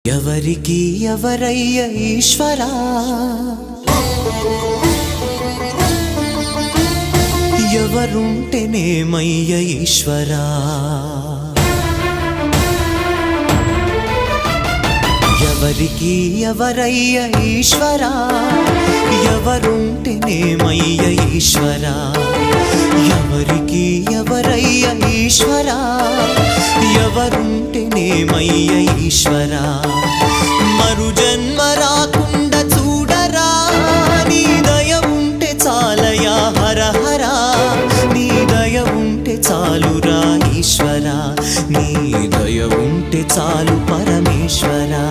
ఎవరికి ఎవరయ్య ఈశ్వరా, ఎవరుంటేనేమయ్య ఈశ్వరా, ఎవరికి ఎవరయ్య ఈశ్వరా, ఎవరుంటేనేమయ్య ఈశ్వరా, ఎవరికి ఎవరయ్య ఈశ్వరా, ఎవరుంటేనేమయ్య ఈశ్వరా, మరు జన్మ రాకుండా చూడరా, నీ దయ ఉంటే చాలయా హర హరా, నీ దయ ఉంటే చాలురా ఈశ్వరా, నీ దయ ఉంటే చాలు పరమేశ్వరా.